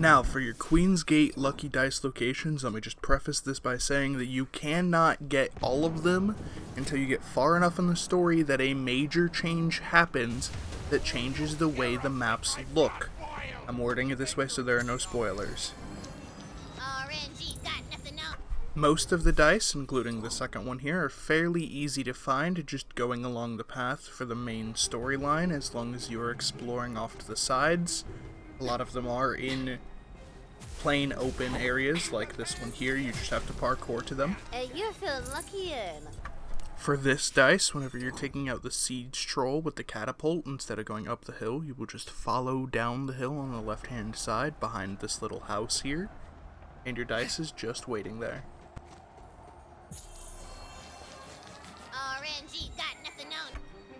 Now, for your Queen's Gate Lucky Dice locations, let me just preface this by saying that you cannot get all of them until you get far enough in the story that a major change happens that changes the way the maps look. I'm wording it this way so there are no spoilers. Most of the dice, including the second one here, are fairly easy to find just going along the path for the main storyline as long as you are exploring off to the sides. A lot of them are in plain open areas like this one here, you just have to parkour to them. You're feeling lucky. For this dice, whenever you're taking out the siege troll with the catapult, instead of going up the hill, you will just follow down the hill on the left hand side behind this little house here, and your dice is just waiting there.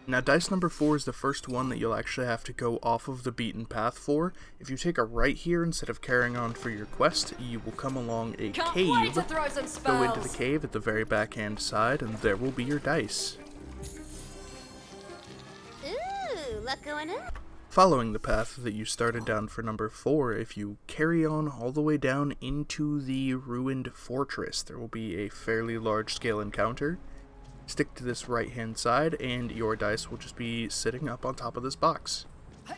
Now, dice number 4 is the first one that you'll actually have to go off of the beaten path for. If you take a right here instead of carrying on for your quest, you will come along a cave, go into the cave at the very backhand side, and there will be your dice. Ooh, luck going up. Following the path that you started down for number 4, if you carry on all the way down into the ruined fortress, there will be a fairly large scale encounter. Stick to this right hand side and your dice will just be sitting up on top of this box. The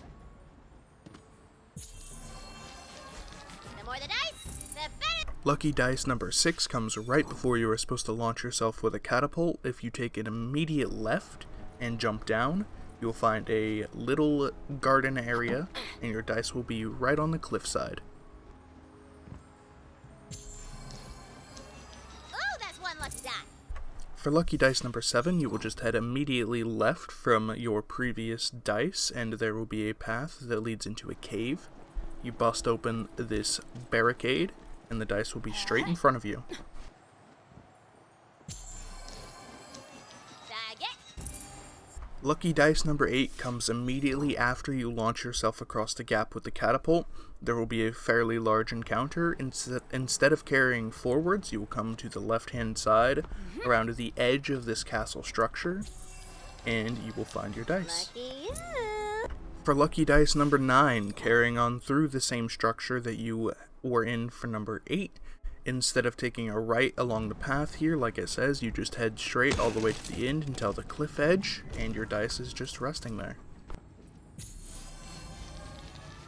more the dice, the better. Lucky dice number 6 comes right before you are supposed to launch yourself with a catapult. If you take an immediate left and jump down, you will find a little garden area and your dice will be right on the cliffside. Oh, that's one lucky die. For lucky dice number 7, you will just head immediately left from your previous dice, and there will be a path that leads into a cave. You bust open this barricade, and the dice will be straight in front of you. Lucky dice number 8 comes immediately after you launch yourself across the gap with the catapult. There will be a fairly large encounter. Instead of carrying forwards, you will come to the left-hand side around the edge of this castle structure, and you will find your dice. For lucky dice number 9, carrying on through the same structure that you were in for number 8, instead of taking a right along the path here, like it says, you just head straight all the way to the end until the cliff edge, and your dice is just resting there.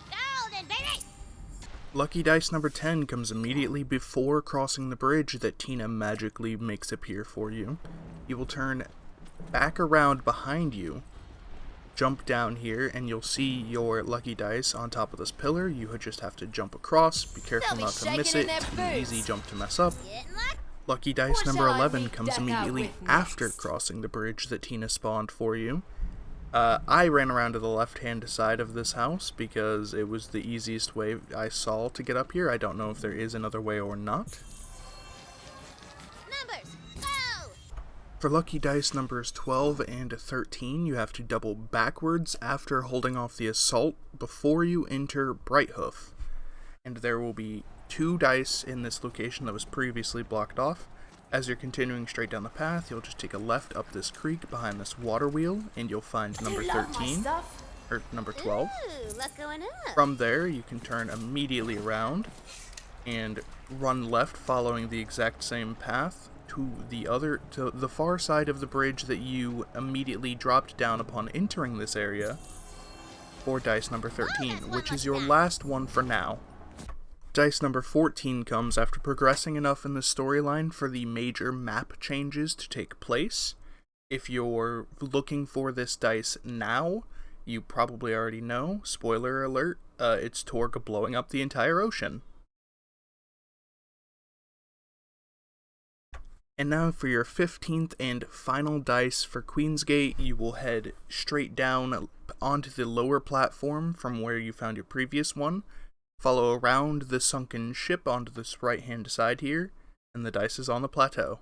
Golden, baby! Lucky dice number 10 comes immediately before crossing the bridge that Tina magically makes appear for you. You will turn back around behind you, jump down here, and you'll see your lucky dice on top of this pillar. You just have to jump across. Be careful not to miss it. It's an easy jump to mess up. Lucky dice number 11 comes immediately after crossing the bridge that Tina spawned for you. I ran around to the left-hand side of this house because it was the easiest way I saw to get up here. I don't know if there is another way or not. For lucky dice numbers 12 and 13, you have to double backwards after holding off the assault before you enter Brighthoof. And there will be 2 dice in this location that was previously blocked off. As you're continuing straight down the path, you'll just take a left up this creek behind this water wheel, and you'll find number 13, or number 12. Ooh, luck going up. From there, you can turn immediately around and run left following the exact same path to the far side of the bridge that you immediately dropped down upon entering this area, for dice number 13, which is your last one for now. Dice number 14 comes after progressing enough in the storyline for the major map changes to take place. If you're looking for this dice now, you probably already know, spoiler alert, it's Torg blowing up the entire ocean. And now for your 15th and final dice for Queen's Gate, you will head straight down onto the lower platform from where you found your previous one, follow around the sunken ship onto this right-hand side here, and the dice is on the plateau.